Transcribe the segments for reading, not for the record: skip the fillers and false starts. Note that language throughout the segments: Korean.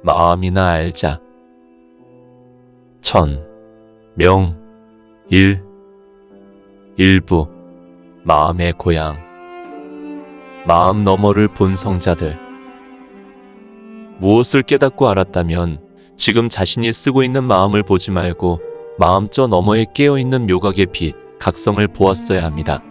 마음이나 알자. 천, 명, 일, 일부, 마음의 고향. 마음 너머를 본 성자들. 무엇을 깨닫고 알았다면 지금 자신이 쓰고 있는 마음을 보지 말고 마음 저 너머에 깨어있는 묘각의 빛, 각성을 보았어야 합니다.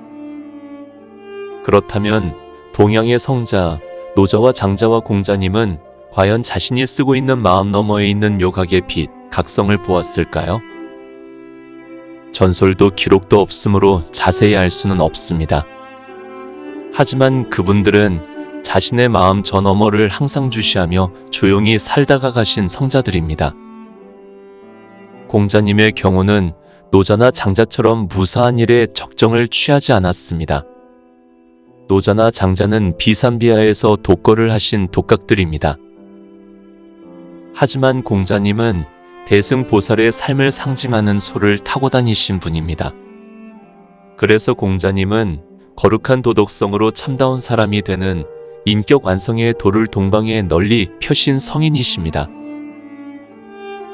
그렇다면 동양의 성자, 노자와 장자와 공자님은 과연 자신이 쓰고 있는 마음 너머에 있는 묘각의 빛, 각성을 보았을까요? 전설도 기록도 없으므로 자세히 알 수는 없습니다. 하지만 그분들은 자신의 마음 저 너머를 항상 주시하며 조용히 살다가 가신 성자들입니다. 공자님의 경우는 노자나 장자처럼 무사한 일에 적정을 취하지 않았습니다. 노자나 장자는 비산비하에서 독거를 하신 독각들입니다. 하지만 공자님은 대승보살의 삶을 상징하는 소를 타고 다니신 분입니다. 그래서 공자님은 거룩한 도덕성으로 참다운 사람이 되는 인격 완성의 도를 동방에 널리 펴신 성인이십니다.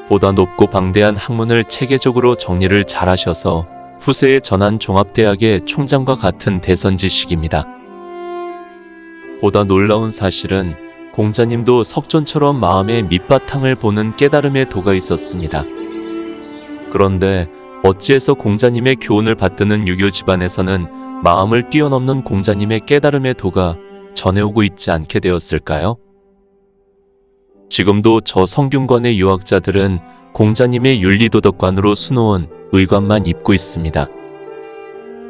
보다 높고 방대한 학문을 체계적으로 정리를 잘하셔서 후세에 전한 종합대학의 총장과 같은 대선지식입니다. 보다 놀라운 사실은 공자님도 석존처럼 마음의 밑바탕을 보는 깨달음의 도가 있었습니다. 그런데 어찌해서 공자님의 교훈을 받드는 유교 집안에서는 마음을 뛰어넘는 공자님의 깨달음의 도가 전해오고 있지 않게 되었을까요? 지금도 저 성균관의 유학자들은 공자님의 윤리도덕관으로 수놓은 의관만 입고 있습니다.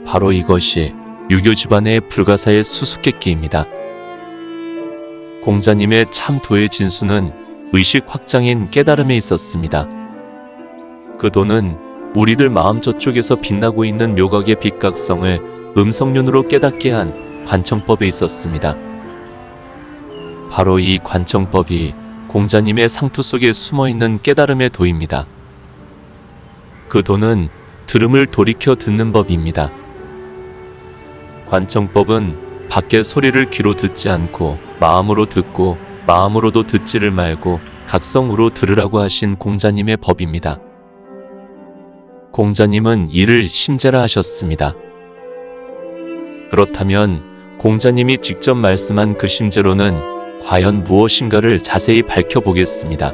바로 이것이 유교 집안의 불가사의 수수께끼입니다. 공자님의 참 도의 진수는 의식 확장인 깨달음에 있었습니다. 그 도는 우리들 마음 저쪽에서 빛나고 있는 묘각의 빛각성을 음성륜으로 깨닫게 한 관청법에 있었습니다. 바로 이 관청법이 공자님의 상투 속에 숨어있는 깨달음의 도입니다. 그 도는 들음을 돌이켜 듣는 법입니다. 관청법은 밖의 소리를 귀로 듣지 않고 마음으로 듣고 마음으로도 듣지를 말고 각성으로 들으라고 하신 공자님의 법입니다. 공자님은 이를 심재라 하셨습니다. 그렇다면 공자님이 직접 말씀한 그 심재로는 과연 무엇인가를 자세히 밝혀보겠습니다.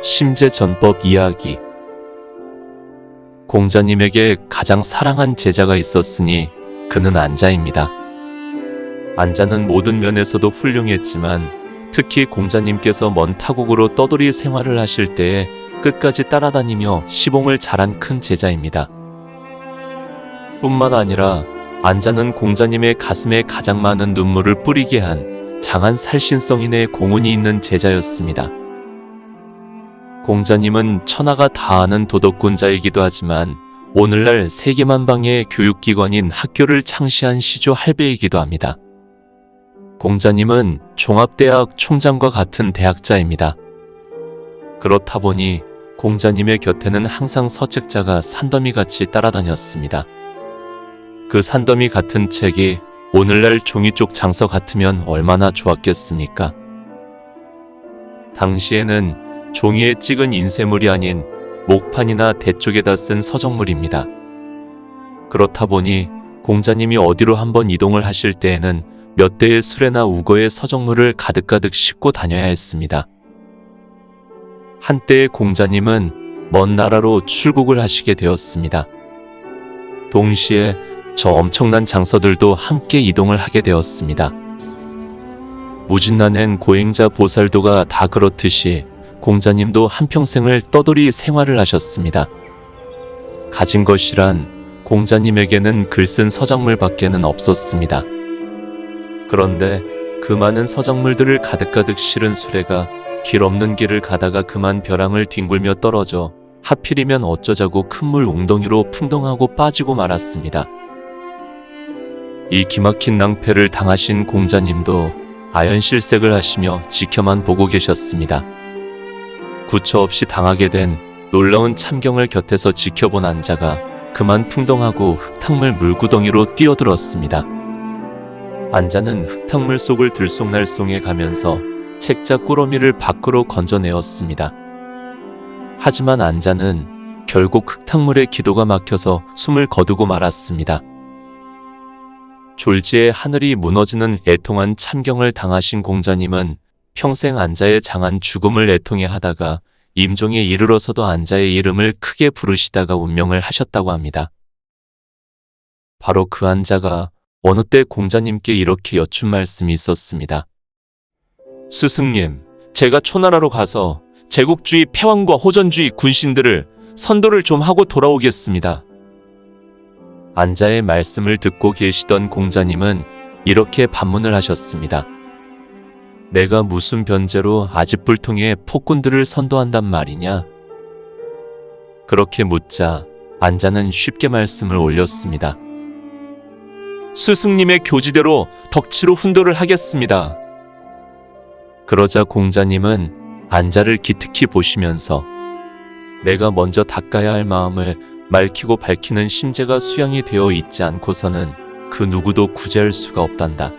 심재전법 이야기. 공자님에게 가장 사랑한 제자가 있었으니 그는 안자입니다. 안자는 모든 면에서도 훌륭했지만 특히 공자님께서 먼 타국으로 떠돌이 생활을 하실 때에 끝까지 따라다니며 시봉을 잘한 큰 제자입니다. 뿐만 아니라 안자는 공자님의 가슴에 가장 많은 눈물을 뿌리게 한 장한 살신성인의 공운이 있는 제자였습니다. 공자님은 천하가 다 아는 도덕군자이기도 하지만 오늘날 세계만방의 교육기관인 학교를 창시한 시조 할배이기도 합니다. 공자님은 종합대학 총장과 같은 대학자입니다. 그렇다 보니 공자님의 곁에는 항상 서책자가 산더미같이 따라다녔습니다. 그 산더미 같은 책이 오늘날 종이 쪽 장서 같으면 얼마나 좋았겠습니까? 당시에는 종이에 찍은 인쇄물이 아닌 목판이나 대쪽에다 쓴 서적물입니다. 그렇다 보니 공자님이 어디로 한번 이동을 하실 때에는 몇 대의 수레나 우거의 서적물을 가득가득 싣고 다녀야 했습니다. 한때의 공자님은 먼 나라로 출국을 하시게 되었습니다. 동시에 저 엄청난 장서들도 함께 이동을 하게 되었습니다. 무진난행 고행자 보살도가 다 그렇듯이 공자님도 한평생을 떠돌이 생활을 하셨습니다. 가진 것이란 공자님에게는 글쓴 서작물 밖에는 없었습니다. 그런데 그 많은 서작물들을 가득가득 실은 수레가 길 없는 길을 가다가 그만 벼랑을 뒹굴며 떨어져 하필이면 어쩌자고 큰 물 웅덩이로 풍덩하고 빠지고 말았습니다. 이 기막힌 낭패를 당하신 공자님도 아연실색을 하시며 지켜만 보고 계셨습니다. 구처 없이 당하게 된 놀라운 참경을 곁에서 지켜본 안자가 그만 풍덩하고 흙탕물 물구덩이로 뛰어들었습니다. 안자는 흙탕물 속을 들쑥날쑥해 가면서 책자 꾸러미를 밖으로 건져내었습니다. 하지만 안자는 결국 흙탕물에 기도가 막혀서 숨을 거두고 말았습니다. 졸지에 하늘이 무너지는 애통한 참경을 당하신 공자님은 평생 안자의 장한 죽음을 애통해 하다가 임종에 이르러서도 안자의 이름을 크게 부르시다가 운명을 하셨다고 합니다. 바로 그 안자가 어느 때 공자님께 이렇게 여쭌 말씀이 있었습니다. 스승님, 제가 초나라로 가서 제국주의 패왕과 호전주의 군신들을 선도를 좀 하고 돌아오겠습니다. 안자의 말씀을 듣고 계시던 공자님은 이렇게 반문을 하셨습니다. 내가 무슨 변제로 아짓불통에 폭군들을 선도한단 말이냐? 그렇게 묻자 안자는 쉽게 말씀을 올렸습니다. 스승님의 교지대로 덕치로 훈도를 하겠습니다. 그러자 공자님은 안자를 기특히 보시면서 내가 먼저 닦아야 할 마음을 말키고 밝히는 심재가 수양이 되어 있지 않고서는 그 누구도 구제할 수가 없단다.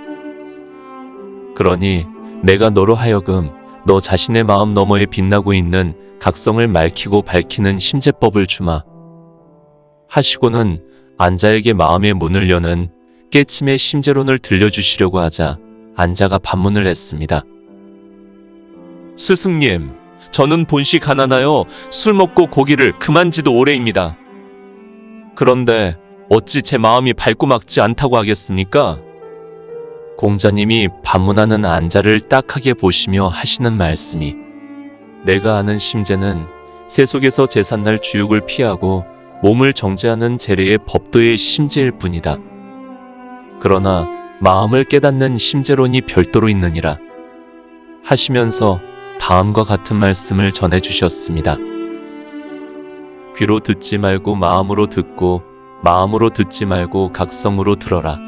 그러니 내가 너로 하여금 너 자신의 마음 너머에 빛나고 있는 각성을 말키고 밝히는 심재법을 주마. 하시고는 안자에게 마음의 문을 여는 깨침의 심재론을 들려주시려고 하자 안자가 반문을 했습니다. 스승님, 저는 본시 가난하여 술 먹고 고기를 그만 지도 오래입니다. 그런데 어찌 제 마음이 밝고 막지 않다고 하겠습니까? 공자님이 반문하는 안자를 딱하게 보시며 하시는 말씀이 내가 아는 심재는 세속에서 제삿날 주육을 피하고 몸을 정제하는 재래의 법도의 심재일 뿐이다. 그러나 마음을 깨닫는 심재론이 별도로 있느니라 하시면서 다음과 같은 말씀을 전해주셨습니다. 귀로 듣지 말고 마음으로 듣고 마음으로 듣지 말고 각성으로 들어라.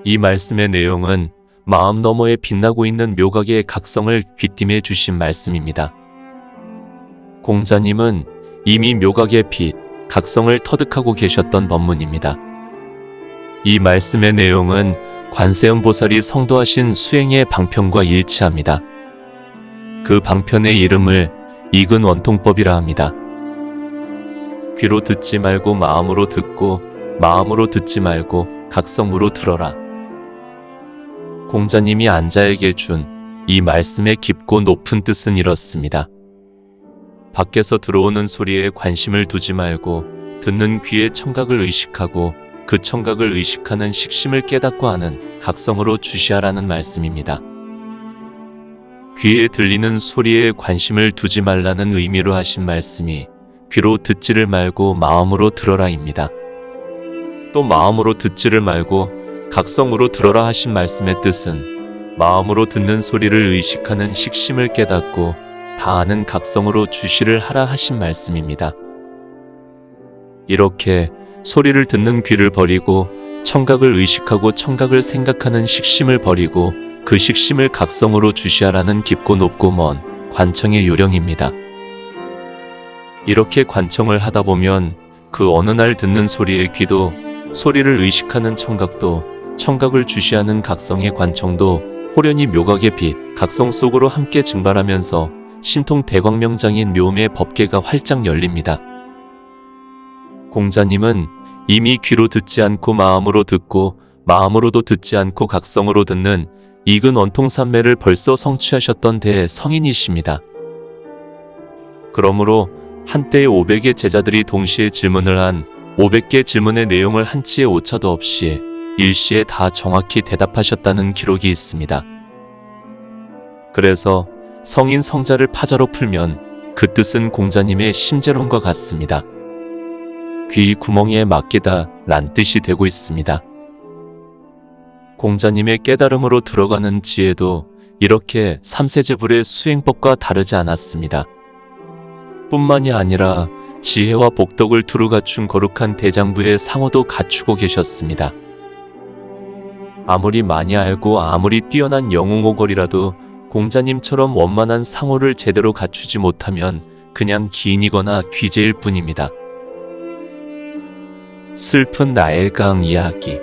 이 말씀의 내용은 마음 너머에 빛나고 있는 묘각의 각성을 귀띔해 주신 말씀입니다. 공자님은 이미 묘각의 빛, 각성을 터득하고 계셨던 법문입니다. 이 말씀의 내용은 관세음 보살이 성도하신 수행의 방편과 일치합니다. 그 방편의 이름을 익은 원통법이라 합니다. 귀로 듣지 말고 마음으로 듣고 마음으로 듣지 말고 각성으로 들어라. 공자님이 안자에게 준 이 말씀의 깊고 높은 뜻은 이렇습니다. 밖에서 들어오는 소리에 관심을 두지 말고 듣는 귀의 청각을 의식하고 그 청각을 의식하는 식심을 깨닫고 하는 각성으로 주시하라는 말씀입니다. 귀에 들리는 소리에 관심을 두지 말라는 의미로 하신 말씀이 귀로 듣지를 말고 마음으로 들어라입니다. 또 마음으로 듣지를 말고 각성으로 들어라 하신 말씀의 뜻은 마음으로 듣는 소리를 의식하는 식심을 깨닫고 다 아는 각성으로 주시를 하라 하신 말씀입니다. 이렇게 소리를 듣는 귀를 버리고 청각을 의식하고 청각을 생각하는 식심을 버리고 그 식심을 각성으로 주시하라는 깊고 높고 먼 관청의 요령입니다. 이렇게 관청을 하다 보면 그 어느 날 듣는 소리의 귀도 소리를 의식하는 청각도 청각을 주시하는 각성의 관청도 호련히 묘각의 빛, 각성 속으로 함께 증발하면서 신통 대광명장인 묘의 법계가 활짝 열립니다. 공자님은 이미 귀로 듣지 않고 마음으로 듣고 마음으로도 듣지 않고 각성으로 듣는 익은 원통삼매를 벌써 성취하셨던 대성인이십니다. 그러므로 한때에 500의 제자들이 동시에 질문을 한 500개 질문의 내용을 한치의 오차도 없이 일시에 다 정확히 대답하셨다는 기록이 있습니다. 그래서 성인 성자를 파자로 풀면 그 뜻은 공자님의 심재론과 같습니다. 귀 구멍에 맡기다 란 뜻이 되고 있습니다. 공자님의 깨달음으로 들어가는 지혜도 이렇게 삼세제불의 수행법과 다르지 않았습니다. 뿐만이 아니라 지혜와 복덕을 두루 갖춘 거룩한 대장부의 상호도 갖추고 계셨습니다. 아무리 많이 알고 아무리 뛰어난 영웅오걸이라도 공자님처럼 원만한 상호를 제대로 갖추지 못하면 그냥 기인이거나 귀재일 뿐입니다. 슬픈 나일강 이야기.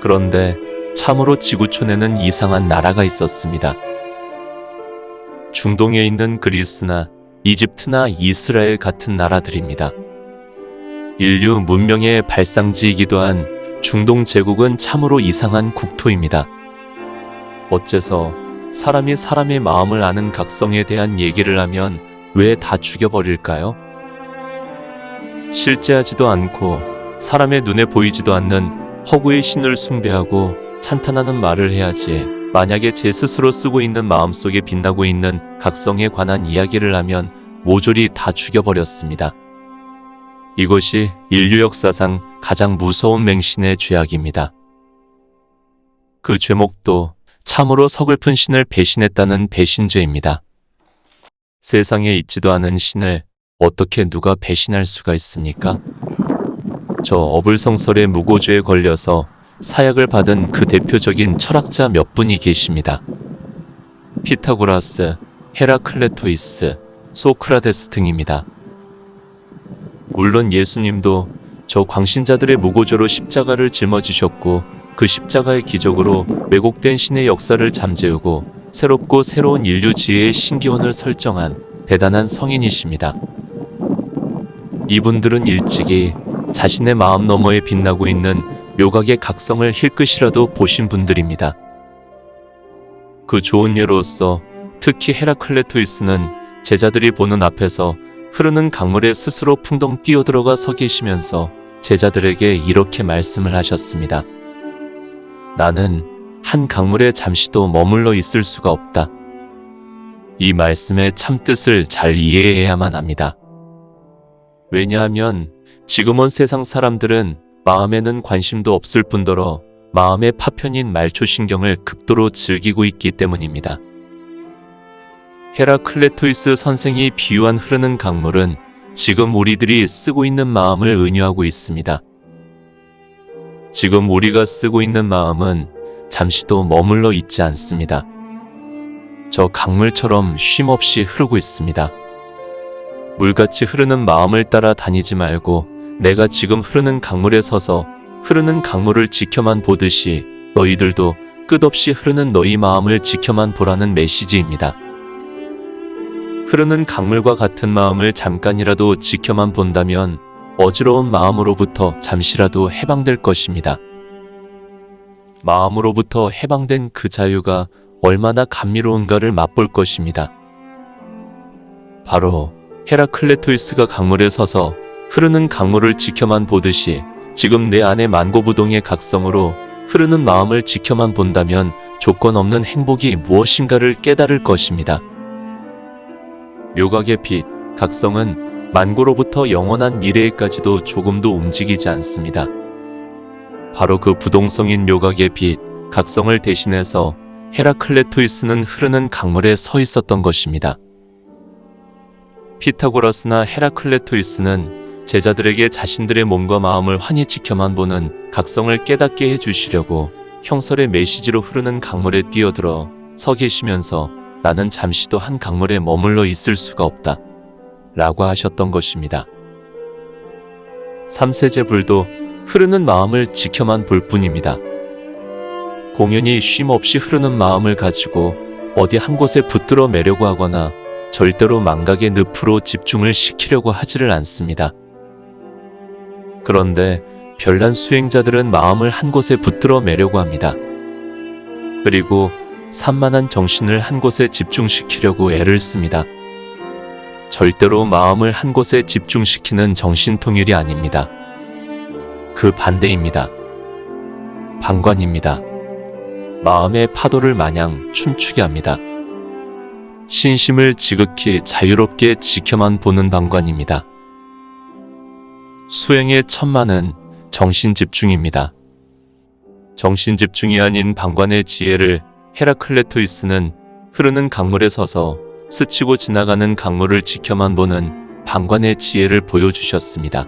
그런데 참으로 지구촌에는 이상한 나라가 있었습니다. 중동에 있는 그리스나 이집트나 이스라엘 같은 나라들입니다. 인류 문명의 발상지이기도 한 중동 제국은 참으로 이상한 국토입니다. 어째서 사람이 사람의 마음을 아는 각성에 대한 얘기를 하면 왜 다 죽여버릴까요? 실제하지도 않고 사람의 눈에 보이지도 않는 허구의 신을 숭배하고 찬탄하는 말을 해야지, 만약에 제 스스로 쓰고 있는 마음속에 빛나고 있는 각성에 관한 이야기를 하면 모조리 다 죽여버렸습니다. 이것이 인류 역사상 가장 무서운 맹신의 죄악입니다. 그 죄목도 참으로 서글픈 신을 배신했다는 배신죄입니다. 세상에 있지도 않은 신을 어떻게 누가 배신할 수가 있습니까? 저 어불성설의 무고죄에 걸려서 사약을 받은 그 대표적인 철학자 몇 분이 계십니다. 피타고라스, 헤라클레토이스, 소크라테스 등입니다. 물론 예수님도 저 광신자들의 무고죄로 십자가를 짊어지셨고, 그 십자가의 기적으로 왜곡된 신의 역사를 잠재우고 새롭고 새로운 인류 지혜의 신기원을 설정한 대단한 성인이십니다. 이분들은 일찍이 자신의 마음 너머에 빛나고 있는 묘각의 각성을 힐끗이라도 보신 분들입니다. 그 좋은 예로서 특히 헤라클레토이스는 제자들이 보는 앞에서 흐르는 강물에 스스로 풍덩 뛰어들어가 서 계시면서 제자들에게 이렇게 말씀을 하셨습니다. 나는 한 강물에 잠시도 머물러 있을 수가 없다. 이 말씀의 참뜻을 잘 이해해야만 합니다. 왜냐하면 지금 온 세상 사람들은 마음에는 관심도 없을 뿐더러 마음의 파편인 말초신경을 극도로 즐기고 있기 때문입니다. 헤라클레토이스 선생이 비유한 흐르는 강물은 지금 우리들이 쓰고 있는 마음을 은유하고 있습니다. 지금 우리가 쓰고 있는 마음은 잠시도 머물러 있지 않습니다. 저 강물처럼 쉼없이 흐르고 있습니다. 물같이 흐르는 마음을 따라 다니지 말고 내가 지금 흐르는 강물에 서서 흐르는 강물을 지켜만 보듯이 너희들도 끝없이 흐르는 너희 마음을 지켜만 보라는 메시지입니다. 흐르는 강물과 같은 마음을 잠깐이라도 지켜만 본다면 어지러운 마음으로부터 잠시라도 해방될 것입니다. 마음으로부터 해방된 그 자유가 얼마나 감미로운가를 맛볼 것입니다. 바로 헤라클레토이스가 강물에 서서 흐르는 강물을 지켜만 보듯이 지금 내 안의 만고부동의 각성으로 흐르는 마음을 지켜만 본다면 조건 없는 행복이 무엇인가를 깨달을 것입니다. 묘각의 빛, 각성은 만고로부터 영원한 미래에까지도 조금도 움직이지 않습니다. 바로 그 부동성인 묘각의 빛, 각성을 대신해서 헤라클레토이스는 흐르는 강물에 서 있었던 것입니다. 피타고라스나 헤라클레토이스는 제자들에게 자신들의 몸과 마음을 환히 지켜만 보는 각성을 깨닫게 해주시려고 형설의 메시지로 흐르는 강물에 뛰어들어 서 계시면서 나는 잠시도 한 강물에 머물러 있을 수가 없다 라고 하셨던 것입니다. 삼세제 불도 흐르는 마음을 지켜만 볼 뿐입니다. 공연히 쉼 없이 흐르는 마음을 가지고 어디 한 곳에 붙들어 매려고 하거나 절대로 망각의 늪으로 집중을 시키려고 하지를 않습니다. 그런데 별난 수행자들은 마음을 한 곳에 붙들어 매려고 합니다. 그리고 산만한 정신을 한 곳에 집중시키려고 애를 씁니다. 절대로 마음을 한 곳에 집중시키는 정신통일이 아닙니다. 그 반대입니다. 방관입니다. 마음의 파도를 마냥 춤추게 합니다. 신심을 지극히 자유롭게 지켜만 보는 방관입니다. 수행의 천만은 정신집중입니다. 정신집중이 아닌 방관의 지혜를 헤라클레토이스는 흐르는 강물에 서서 스치고 지나가는 강물을 지켜만 보는 방관의 지혜를 보여주셨습니다.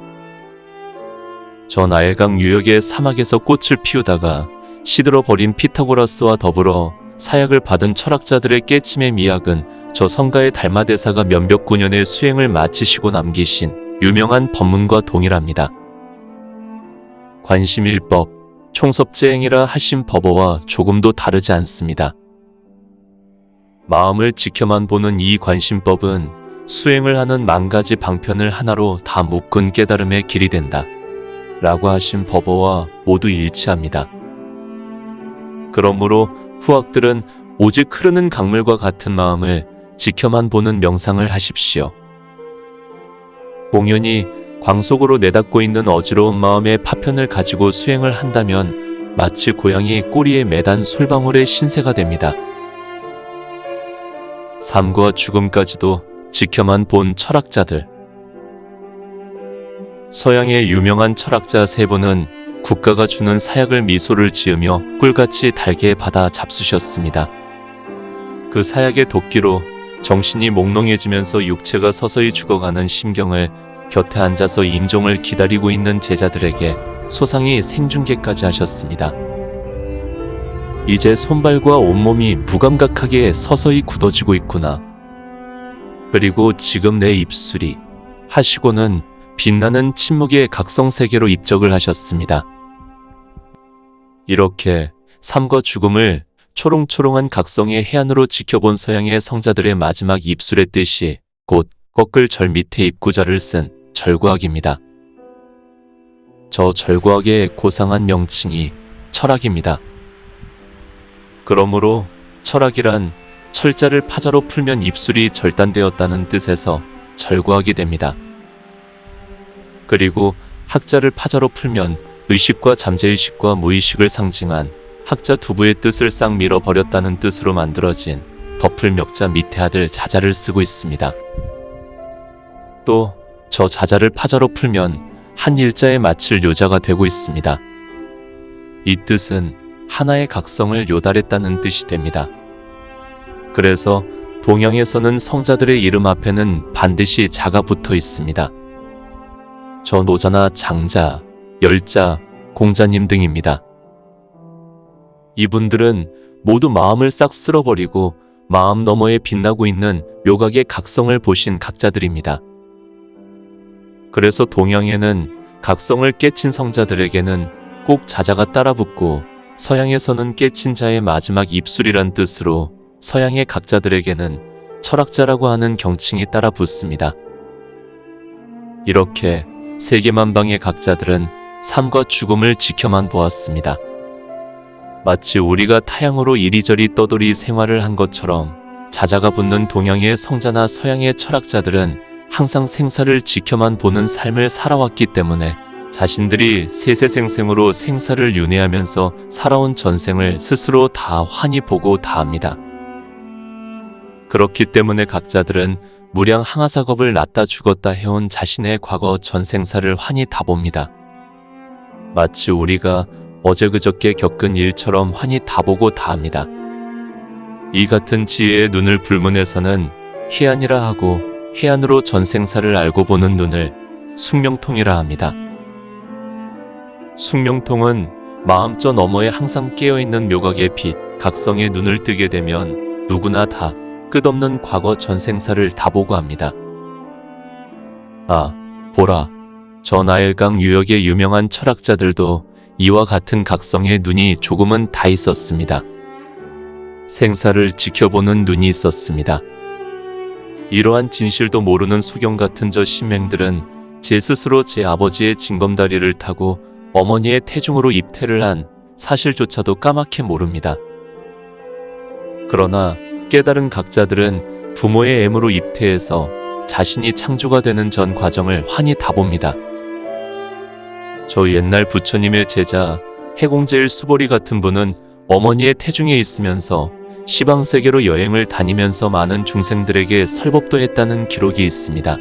저 나일강 유역의 사막에서 꽃을 피우다가 시들어버린 피타고라스와 더불어 사약을 받은 철학자들의 깨침의 미학은 저 성가의 달마대사가 몇백 9년의 수행을 마치시고 남기신 유명한 법문과 동일합니다. 관심일법, 총섭제행이라 하신 법어와 조금도 다르지 않습니다. 마음을 지켜만 보는 이 관심법은 수행을 하는 만 가지 방편을 하나로 다 묶은 깨달음의 길이 된다 라고 하신 법어와 모두 일치합니다. 그러므로 후학들은 오직 흐르는 강물과 같은 마음을 지켜만 보는 명상을 하십시오. 공연히 광속으로 내닫고 있는 어지러운 마음의 파편을 가지고 수행을 한다면 마치 고양이 꼬리에 매단 솔방울의 신세가 됩니다. 삶과 죽음까지도 지켜만 본 철학자들. 서양의 유명한 철학자 세 분은 국가가 주는 사약을 미소를 지으며 꿀같이 달게 받아 잡수셨습니다. 그 사약의 도끼로 정신이 몽롱해지면서 육체가 서서히 죽어가는 심경을 곁에 앉아서 임종을 기다리고 있는 제자들에게 소상히 생중계까지 하셨습니다. 이제 손발과 온몸이 무감각하게 서서히 굳어지고 있구나. 그리고 지금 내 입술이 하시고는 빛나는 침묵의 각성세계로 입적을 하셨습니다. 이렇게 삶과 죽음을 초롱초롱한 각성의 해안으로 지켜본 서양의 성자들의 마지막 입술의 뜻이 곧 꺾을 절 밑에 입구자를 쓴 절구학입니다. 저 절구학의 고상한 명칭이 철학입니다. 그러므로 철학이란 철자를 파자로 풀면 입술이 절단되었다는 뜻에서 절구학이 됩니다. 그리고 학자를 파자로 풀면 의식과 잠재의식과 무의식을 상징한 학자 두부의 뜻을 싹 밀어버렸다는 뜻으로 만들어진 덮을 멱자 밑에 아들 자자를 쓰고 있습니다. 또 저 자자를 파자로 풀면 한 일자에 맞출 요자가 되고 있습니다. 이 뜻은 하나의 각성을 요달했다는 뜻이 됩니다. 그래서 동양에서는 성자들의 이름 앞에는 반드시 자가 붙어 있습니다. 저 노자나 장자, 열자, 공자님 등입니다. 이분들은 모두 마음을 싹 쓸어버리고 마음 너머에 빛나고 있는 묘각의 각성을 보신 각자들입니다. 그래서 동양에는 각성을 깨친 성자들에게는 꼭 자자가 따라붙고 서양에서는 깨친 자의 마지막 입술이란 뜻으로 서양의 각자들에게는 철학자라고 하는 경칭이 따라붙습니다. 이렇게 세계만방의 각자들은 삶과 죽음을 지켜만 보았습니다. 마치 우리가 타향으로 이리저리 떠돌이 생활을 한 것처럼 자자가 붙는 동양의 성자나 서양의 철학자들은 항상 생사를 지켜만 보는 삶을 살아왔기 때문에 자신들이 세세생생으로 생사를 윤회하면서 살아온 전생을 스스로 다 환히 보고 다합니다. 그렇기 때문에 각자들은 무량 항아작업을 낳다 죽었다 해온 자신의 과거 전생사를 환히 다 봅니다. 마치 우리가 어제 그저께 겪은 일처럼 환히 다 보고 다합니다. 이 같은 지혜의 눈을 불문해서는 해안이라 하고 해안으로 전생사를 알고 보는 눈을 숙명통이라 합니다. 숙명통은 마음저 너머에 항상 깨어있는 묘각의 빛, 각성의 눈을 뜨게 되면 누구나 다 끝없는 과거 전생사를 다 보고 합니다. 아, 보라. 저 나일강 유역의 유명한 철학자들도 이와 같은 각성의 눈이 조금은 다 있었습니다. 생사를 지켜보는 눈이 있었습니다. 이러한 진실도 모르는 소경 같은 저 신맹들은 제 스스로 제 아버지의 징검다리를 타고 어머니의 태중으로 입퇴를 한 사실조차도 까맣게 모릅니다. 그러나 깨달은 각자들은 부모의 애무로 입퇴해서 자신이 창조가 되는 전 과정을 환히 다 봅니다. 저 옛날 부처님의 제자 해공제일 수보리 같은 분은 어머니의 태중에 있으면서 시방세계로 여행을 다니면서 많은 중생들에게 설법도 했다는 기록이 있습니다.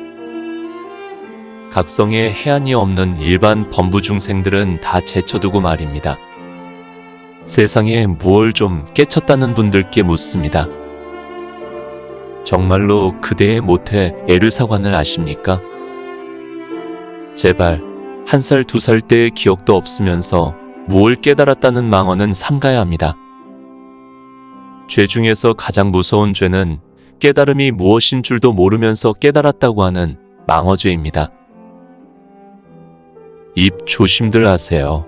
각성에 해안이 없는 일반 범부 중생들은 다 제쳐두고 말입니다. 세상에 무얼 좀 깨쳤다는 분들께 묻습니다. 정말로 그대의 모태 에르사관을 아십니까? 제발 1살, 2살 때의 기억도 없으면서 무얼 깨달았다는 망언은 삼가야 합니다. 죄 중에서 가장 무서운 죄는 깨달음이 무엇인 줄도 모르면서 깨달았다고 하는 망어죄입니다. 입 조심들 하세요.